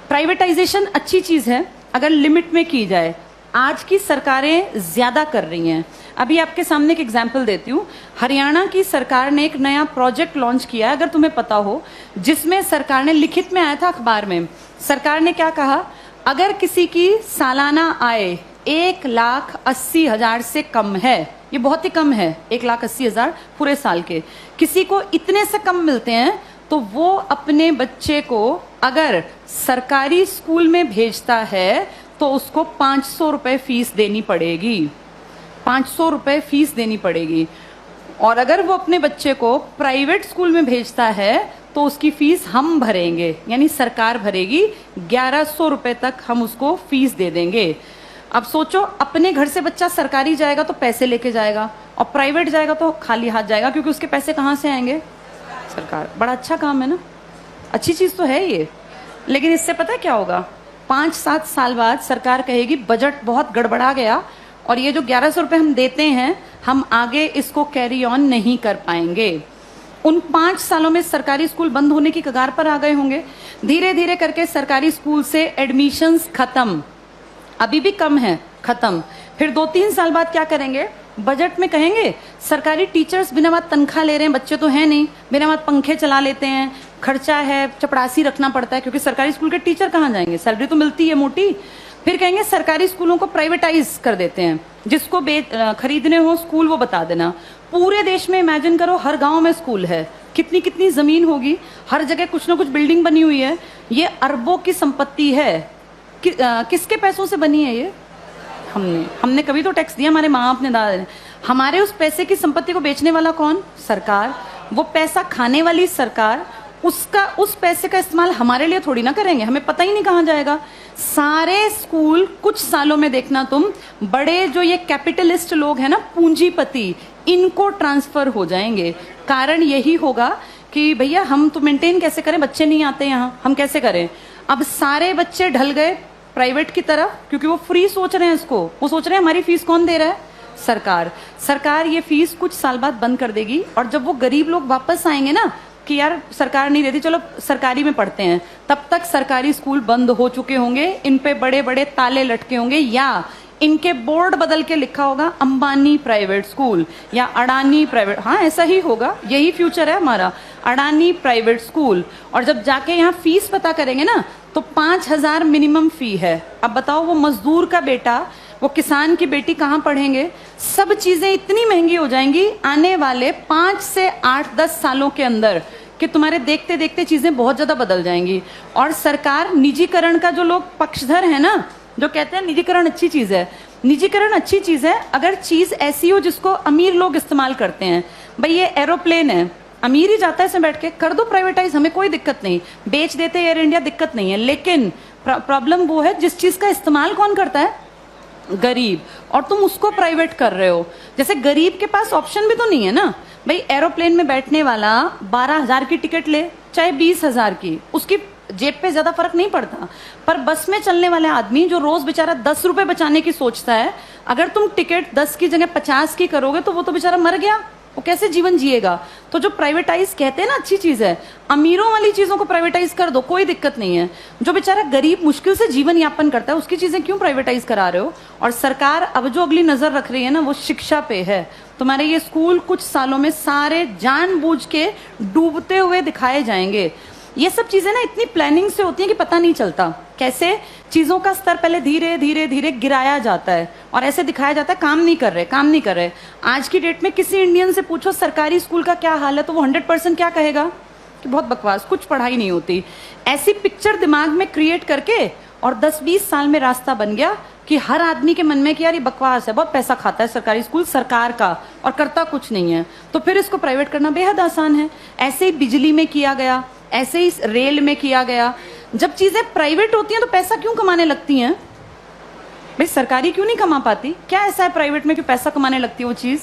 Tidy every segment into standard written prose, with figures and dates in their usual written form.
Privatisation अच्छी चीज है अगर लिमिट में की जाए। आज की सरकारें ज्यादा कर रही हैं। अभी आपके सामने एक एग्जाम्पल देती हूँ। हरियाणा की सरकार ने एक नया प्रोजेक्ट लॉन्च किया, अगर तुम्हें पता हो, जिसमें सरकार ने, लिखित में आया था अखबार में, सरकार ने क्या कहा, अगर किसी की सालाना आय 1,80,000 से कम है, ये बहुत ही कम है, 1,80,000 पूरे साल के, किसी को इतने से कम मिलते हैं, तो वो अपने बच्चे को अगर सरकारी स्कूल में भेजता है तो उसको 500 रुपए फीस देनी पड़ेगी। 500 रुपए फीस देनी पड़ेगी। और अगर वो अपने बच्चे को प्राइवेट स्कूल में भेजता है तो उसकी फीस हम भरेंगे, यानी सरकार भरेगी। 1,100 रुपए तक हम उसको फीस दे देंगे। अब सोचो, अपने घर से बच्चा सरकारी जाएगा तो पैसे लेके जाएगा, और प्राइवेट जाएगा तो खाली हाथ जाएगा, क्योंकि उसके पैसे कहाँ से आएंगे? सरकार। बड़ा अच्छा काम है ना, अच्छी चीज तो है ये। लेकिन इससे पता है क्या होगा? 5-7 साल बाद सरकार कहेगी बजट बहुत गड़बड़ा गया और ये जो 1,100 रुपए हम देते हैं, हम आगे इसको कैरी ऑन नहीं कर पाएंगे। उन 5 सालों में सरकारी स्कूल बंद होने की कगार पर आ गए होंगे। धीरे धीरे करके सरकारी स्कूल से एडमिशंस खत्म, अभी भी कम है, खत्म। फिर 2-3 साल बाद क्या करेंगे? बजट में कहेंगे सरकारी टीचर्स बिना बात तनख्वाह ले रहे हैं, बच्चे तो हैं नहीं, बिना बात पंखे चला लेते हैं, खर्चा है, चपड़ासी रखना पड़ता है, क्योंकि सरकारी स्कूल के टीचर कहाँ जाएंगे, सैलरी तो मिलती है मोटी। फिर कहेंगे सरकारी स्कूलों को प्राइवेटाइज कर देते हैं, जिसको खरीदने हो स्कूल वो बता देना। पूरे देश में इमेजिन करो, हर गांव में स्कूल है, कितनी कितनी जमीन होगी, हर जगह कुछ ना कुछ बिल्डिंग बनी हुई है। ये अरबों की संपत्ति है। किसके पैसों से बनी है ये? हमने कभी तो टैक्स दिया, हमारे माँ बाप ने, दादा ने। हमारे उस पैसे की संपत्ति को बेचने वाला कौन? सरकार। वो पैसा खाने वाली सरकार। उस पैसे का इस्तेमाल हमारे लिए थोड़ी ना करेंगे, हमें पता ही नहीं कहाँ जाएगा। सारे स्कूल कुछ सालों में देखना तुम, बड़े जो ये कैपिटलिस्ट लोग हैं ना, पूंजीपति, इनको ट्रांसफर हो जाएंगे। कारण यही होगा कि भैया हम तो मेंटेन कैसे करें, बच्चे नहीं आते यहाँ, हम कैसे करें? अब सारे बच्चे ढल गए प्राइवेट की तरफ, क्योंकि वो फ्री सोच रहे हैं इसको। वो सोच रहे हैं हमारी फीस कौन दे रहा है? सरकार। सरकार ये फीस कुछ साल बाद बंद कर देगी, और जब वो गरीब लोग वापस आएंगे ना कि यार सरकार नहीं देती, चलो सरकारी में पढ़ते हैं, तब तक सरकारी स्कूल बंद हो चुके होंगे, इन पे बड़े बड़े ताले लटके होंगे, या इनके बोर्ड बदल के लिखा होगा अंबानी प्राइवेट स्कूल या अडानी प्राइवेट। हाँ, ऐसा ही होगा, यही फ्यूचर है हमारा, अडानी प्राइवेट स्कूल। और जब जाके यहाँ फीस पता करेंगे ना, तो 5,000 मिनिमम फी है। अब बताओ, वो मजदूर का बेटा, वो किसान की बेटी कहाँ पढ़ेंगे? सब चीजें इतनी महंगी हो जाएंगी आने वाले 5 से 8-10 सालों के अंदर कि तुम्हारे देखते देखते चीजें बहुत ज्यादा बदल जाएंगी। और सरकार, निजीकरण का जो लोग पक्षधर है ना, जो कहते हैं निजीकरण अच्छी चीज है, निजीकरण अच्छी चीज है अगर चीज ऐसी हो जिसको अमीर लोग इस्तेमाल करते हैं। भाई ये एरोप्लेन है, अमीर ही जाता है इसमें बैठ के, कर दो प्राइवेटाइज, हमें कोई दिक्कत नहीं, बेच देते एयर इंडिया, दिक्कत नहीं है। लेकिन प्रॉब्लम वो है जिस चीज का इस्तेमाल कौन करता है? गरीब। और तुम उसको प्राइवेट कर रहे हो। जैसे गरीब के पास ऑप्शन भी तो नहीं है ना भाई। एरोप्लेन में बैठने वाला 12,000 की टिकट ले, चाहे 20,000 की, उसकी जेब पे ज्यादा फर्क नहीं पड़ता। पर बस में चलने वाले आदमी जो रोज बेचारा 10 रुपए बचाने की सोचता है, अगर तुम टिकट 10 की जगह 50 की करोगे तो वो तो बेचारा मर गया, वो कैसे जीवन जिएगा? तो जो प्राइवेटाइज कहते हैं ना अच्छी चीज है, अमीरों वाली चीजों को प्राइवेटाइज कर दो, कोई दिक्कत नहीं है। जो बेचारा गरीब मुश्किल से जीवन यापन करता है, उसकी चीजें क्यों प्राइवेटाइज करा रहे हो? और सरकार अब जो अगली नजर रख रही है ना, वो शिक्षा पे है। तुम्हारे ये स्कूल कुछ सालों में सारे जानबूझ के डूबते हुए दिखाए जाएंगे। ये सब चीजें ना इतनी प्लानिंग से होती हैं कि पता नहीं चलता कैसे चीजों का स्तर पहले धीरे धीरे धीरे गिराया जाता है, और ऐसे दिखाया जाता है काम नहीं कर रहे, काम नहीं कर रहे। आज की डेट में किसी इंडियन से पूछो सरकारी स्कूल का क्या हाल है, तो वो 100% क्या कहेगा कि बहुत बकवास, कुछ पढ़ाई नहीं होती। ऐसी पिक्चर दिमाग में क्रिएट करके, और 10-20 साल में रास्ता बन गया कि हर आदमी के मन में कि यार ये बकवास है, बहुत पैसा खाता है सरकारी स्कूल सरकार का, और करता कुछ नहीं है, तो फिर इसको प्राइवेट करना बेहद आसान है। ऐसे ही बिजली में किया गया, ऐसे ही रेल में किया गया। जब चीजें प्राइवेट होती हैं तो पैसा क्यों कमाने लगती हैं भाई? सरकारी क्यों नहीं कमा पाती? क्या ऐसा है प्राइवेट में कि पैसा कमाने लगती है वो चीज?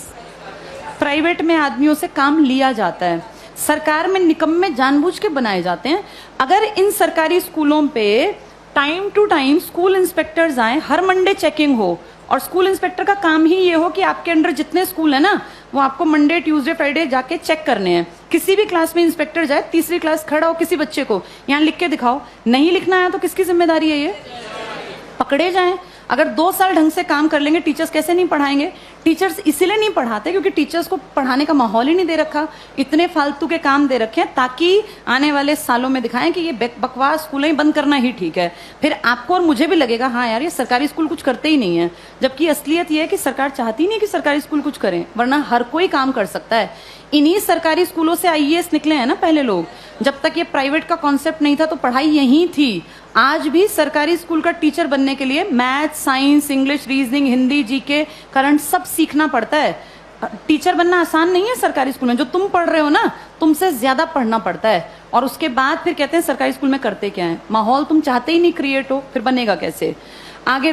प्राइवेट में आदमियों से काम लिया जाता है, सरकार में निकम्मे जानबूझ के बनाए जाते हैं। अगर इन सरकारी स्कूलों पे time to time school inspectors आए, हर मंडे चेकिंग हो, और स्कूल इंस्पेक्टर का काम ही ये हो कि आपके अंडर जितने स्कूल है ना, वो आपको मंडे ट्यूसडे फ्राइडे जाके चेक करने हैं। किसी भी क्लास में इंस्पेक्टर जाए, तीसरी क्लास खड़ा हो, किसी बच्चे को यहाँ लिख के दिखाओ, नहीं लिखना आया तो किसकी जिम्मेदारी है? ये पकड़े जाएं। अगर 2 साल ढंग से काम कर लेंगे, टीचर्स कैसे नहीं पढ़ाएंगे? टीचर्स इसीलिए नहीं पढ़ाते क्योंकि टीचर्स को पढ़ाने का माहौल ही नहीं दे रखा, इतने फालतू के काम दे रखे हैं ताकि आने वाले सालों में दिखाएं कि ये बकवास स्कूलें ही बंद करना ही ठीक है। फिर आपको और मुझे भी लगेगा हाँ यार, ये सरकारी स्कूल कुछ करते ही नहीं है, जबकि असलियत ये है कि सरकार चाहती नहीं कि सरकारी स्कूल कुछ करें, वरना हर कोई काम कर सकता है। इन्हीं सरकारी स्कूलों से आईएएस निकले हैं ना पहले लोग। जब तक ये प्राइवेट का कॉन्सेप्ट नहीं था तो पढ़ाई यहीं थी। आज भी सरकारी स्कूल का टीचर बनने के लिए math, science, English, reasoning, Hindi, GK, current सब सीखना पड़ता है। टीचर बनना आसान नहीं है सरकारी स्कूल में। जो तुम पढ़ रहे हो ना, तुमसे ज्यादा पढ़ना पड़ता है, और उसके बाद फिर कहते हैं सरकारी स्कूल में करते क्या है। माहौल तुम चाहते ही नहीं क्रिएट हो, फिर बनेगा कैसे? आगे